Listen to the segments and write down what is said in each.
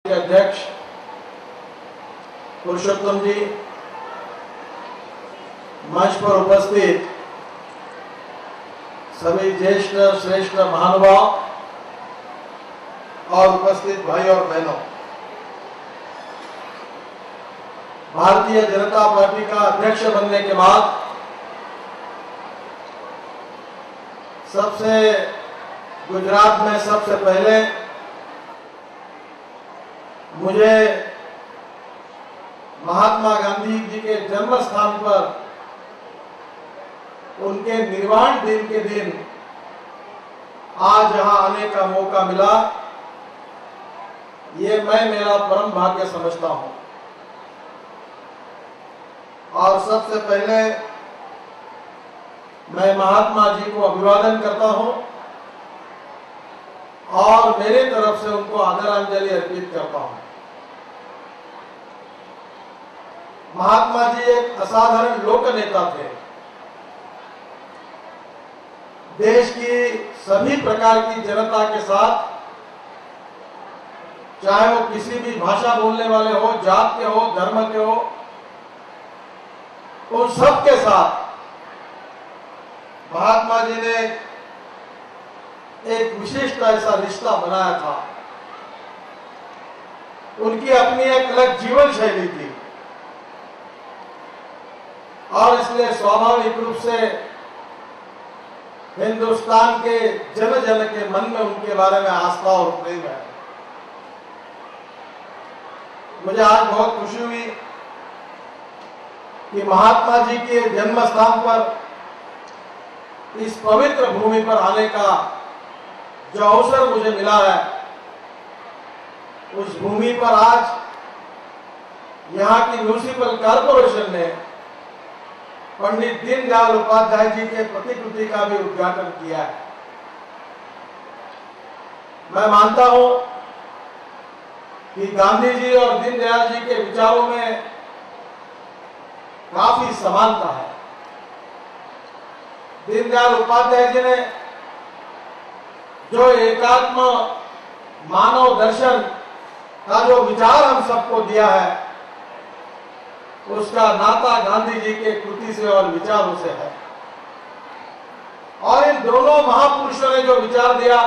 अध्यक्ष पुरुषोत्तम जी, मंच पर उपस्थित सभी ज्येष्ठ श्रेष्ठ महानुभाव और उपस्थित भाई और बहनों, भारतीय जनता पार्टी का अध्यक्ष बनने के बाद गुजरात में सबसे पहले मुझे महात्मा गांधी जी के जन्म स्थान पर उनके निर्वाण दिन के दिन आज यहां आने का मौका मिला। ये मैं मेरा परम भाग्य समझता हूं और सबसे पहले मैं महात्मा जी को अभिवादन करता हूं और मेरे तरफ से उनको आदरांजलि अर्पित करता हूं। महात्मा जी एक असाधारण लोक नेता थे। देश की सभी प्रकार की जनता के साथ, चाहे वो किसी भी भाषा बोलने वाले हो, जात के हो, धर्म के हो, उन सब के साथ महात्मा जी ने एक विशिष्ट ऐसा रिश्ता बनाया था। उनकी अपनी एक अलग जीवन शैली थी और इसलिए स्वाभाविक रूप से हिंदुस्तान के जन जन के मन में उनके बारे में आस्था और प्रेम है। मुझे आज बहुत खुशी हुई कि महात्मा जी के जन्म स्थान पर, इस पवित्र भूमि पर आने का जो अवसर मुझे मिला है, उस भूमि पर आज यहाँ की म्युनिसिपल कॉर्पोरेशन ने पंडित दीनदयाल उपाध्याय जी के प्रतिकृति का भी उद्घाटन किया है। मैं मानता हूं कि गांधी जी और दीनदयाल जी के विचारों में काफी समानता है। दीनदयाल उपाध्याय जी ने जो एकात्म मानव दर्शन का जो विचार हम सबको दिया है, उसका नाता गांधी जी के कृति से और विचारों से है। और इन दोनों महापुरुषों ने जो विचार दिया,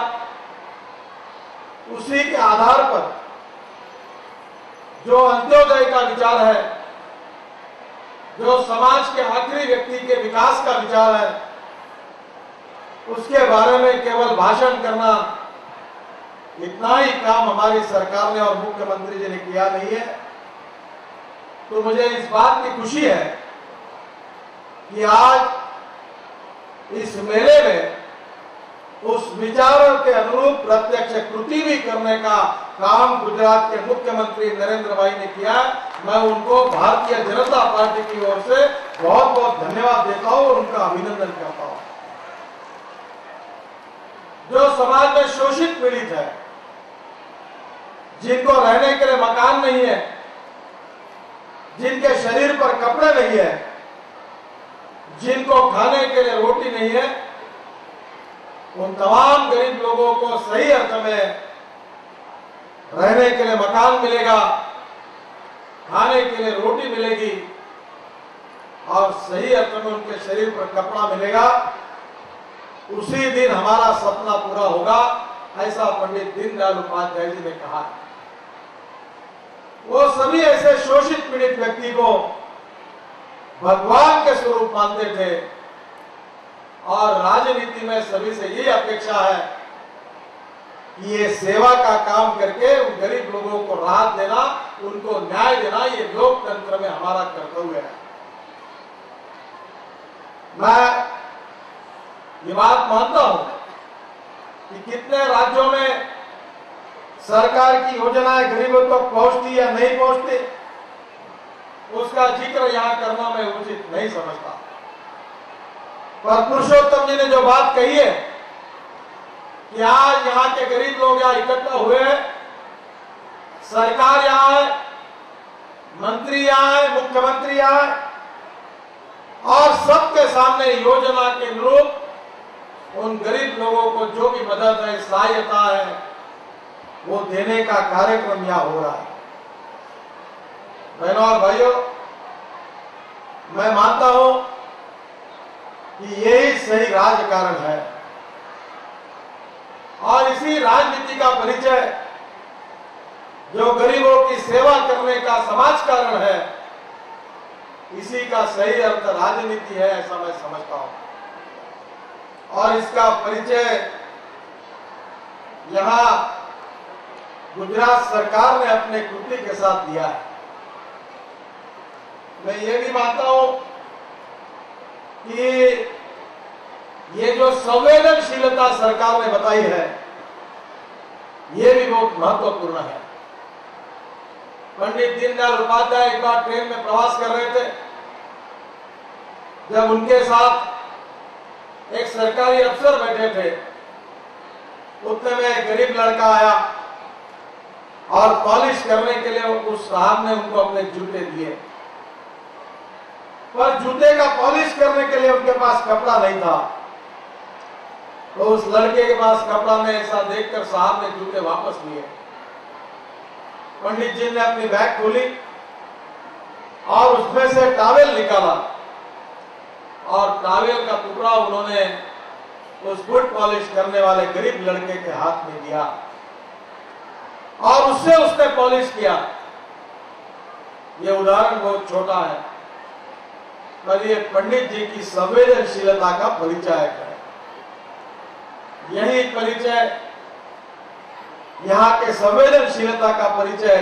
उसी के आधार पर जो अंत्योदय का विचार है, जो समाज के आखिरी व्यक्ति के विकास का विचार है, उसके बारे में केवल भाषण करना, इतना ही काम हमारी सरकार ने और मुख्यमंत्री जी ने किया नहीं है। तो मुझे इस बात की खुशी है कि आज इस मेले में उस विचारों के अनुरूप प्रत्यक्ष कृति भी करने का काम गुजरात के मुख्यमंत्री नरेंद्र भाई ने किया। मैं उनको भारतीय जनता पार्टी की ओर से बहुत बहुत धन्यवाद देता हूं और उनका अभिनंदन करता हूं। जो समाज में शोषित पीड़ित है, जिनको रहने के लिए मकान नहीं है, जिनके शरीर पर कपड़े नहीं है, जिनको खाने के लिए रोटी नहीं है, उन तमाम गरीब लोगों को सही अर्थ में रहने के लिए मकान मिलेगा, खाने के लिए रोटी मिलेगी और सही अर्थ में उनके शरीर पर कपड़ा मिलेगा। उसी दिन हमारा सपना पूरा होगा, ऐसा पंडित दीनदयाल उपाध्याय जी ने कहा। वो सभी ऐसे शोषित पीड़ित व्यक्ति को भगवान के स्वरूप मानते थे और राजनीति में सभी से ये अपेक्षा है कि ये सेवा का काम करके उन गरीब लोगों को राहत देना, उनको न्याय देना, ये लोकतंत्र में हमारा कर्तव्य है। मैं ये बात मानता हूं कि कितने राज्यों में सरकार की योजनाएं गरीबों तक पहुंचती या नहीं पहुंचती, उसका जिक्र यहां करना मैं उचित नहीं समझता। पर पुरुषोत्तम जी ने जो बात कही है कि आज यहां के गरीब लोग यहां इकट्ठा हुए हैं, सरकार यहां है, मंत्री यहां है, मुख्यमंत्री यहां है और सबके सामने योजना के अनुरूप उन गरीब लोगों को जो भी मदद है, सहायता है, वो देने का कार्यक्रम यहाँ हो रहा है। बहनों और भाइयों, मैं मानता हूं कि यही सही राजकारण है और इसी राजनीति का परिचय जो गरीबों की सेवा करने का समाजकारण है, इसी का सही अर्थ राजनीति है, ऐसा मैं समझता हूं। और इसका परिचय यहां गुजरात सरकार ने अपने कृति के साथ दिया है। मैं ये भी मानता हूं कि ये जो संवेदनशीलता सरकार ने बताई है, ये भी बहुत महत्वपूर्ण है। पंडित दीनदयाल उपाध्याय एक बार ट्रेन में प्रवास कर रहे थे, जब उनके साथ एक सरकारी अफसर बैठे थे, उतने में एक गरीब लड़का आया और पॉलिश करने के लिए उस साहब ने उनको अपने जूते दिए, पर जूते का पॉलिश करने के लिए उनके पास कपड़ा नहीं था। तो उस लड़के के पास कपड़ा नहीं, ऐसा देखकर साहब ने जूते वापस लिए। पंडित जी ने अपनी बैग खोली और उसमें से टॉवेल निकाला और टॉवेल का टुकड़ा उन्होंने उस बूट पॉलिश करने वाले गरीब लड़के के हाथ में दिया और उससे उसने पॉलिश किया। यह उदाहरण बहुत छोटा है, पर यह पंडित जी की संवेदनशीलता का परिचय है। यही परिचय, यहाँ के संवेदनशीलता का परिचय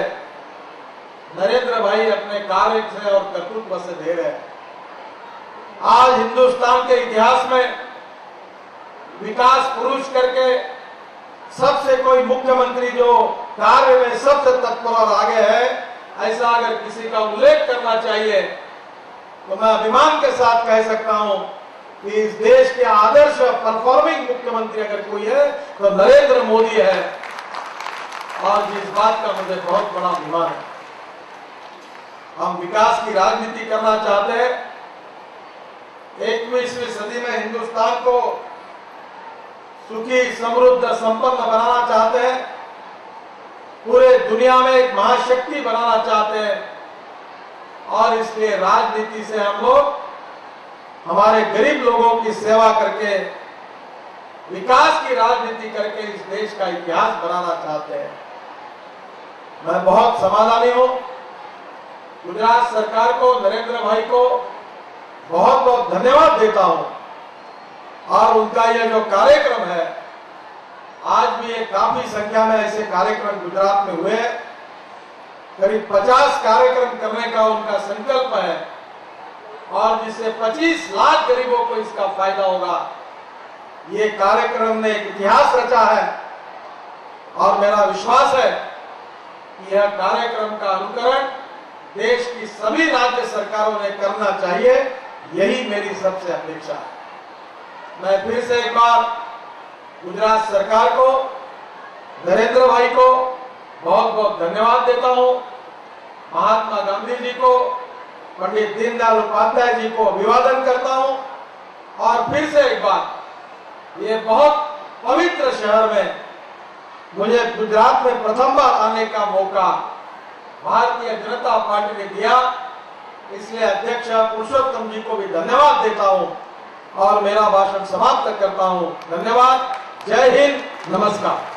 नरेंद्र भाई अपने कार्य से और कर्तृत्व से दे रहे हैं। आज हिंदुस्तान के इतिहास में विकास पुरुष करके सबसे कोई मुख्यमंत्री जो कार्य में सबसे तत्पर और आगे है, ऐसा अगर किसी का उल्लेख करना चाहिए तो मैं अभिमान के साथ कह सकता हूं कि इस देश के आदर्श परफॉर्मिंग मुख्यमंत्री अगर कोई है तो नरेंद्र मोदी है, और जिस बात का मुझे बहुत बड़ा अभिमान है। हम विकास की राजनीति करना चाहते हैं, 21वीं सदी में हिंदुस्तान को सुखी, समृद्ध, संपन्न बनाना चाहते हैं, पूरे दुनिया में एक महाशक्ति बनाना चाहते हैं, और इसलिए राजनीति से हम लोग हमारे गरीब लोगों की सेवा करके, विकास की राजनीति करके इस देश का इतिहास बनाना चाहते हैं। मैं बहुत समाधानी हूं, गुजरात सरकार को, नरेंद्र भाई को बहुत बहुत धन्यवाद देता हूं, और उनका यह जो कार्यक्रम है, आज भी ये काफी संख्या में ऐसे कार्यक्रम गुजरात में हुए, करीब 50 कार्यक्रम करने का उनका संकल्प है, और जिससे 25 लाख गरीबों को इसका फायदा होगा। ये कार्यक्रम ने एक इतिहास रचा है, और मेरा विश्वास है कि यह कार्यक्रम का अनुकरण देश की सभी राज्य सरकारों ने करना चाहिए। यही मेरी सबसे अपेक्षा है। मैं फिर से एक बार गुजरात सरकार को, नरेंद्र भाई को बहुत बहुत धन्यवाद देता हूं, महात्मा गांधी जी को, पंडित दीनदयाल उपाध्याय जी को अभिवादन करता हूं, और फिर से एक बार ये बहुत पवित्र शहर में मुझे गुजरात में प्रथम बार आने का मौका भारतीय जनता पार्टी ने दिया, इसलिए अध्यक्ष पुरुषोत्तम जी को भी धन्यवाद देता हूं और मेरा भाषण समाप्त करता हूं। धन्यवाद। जय हिंद, नमस्कार।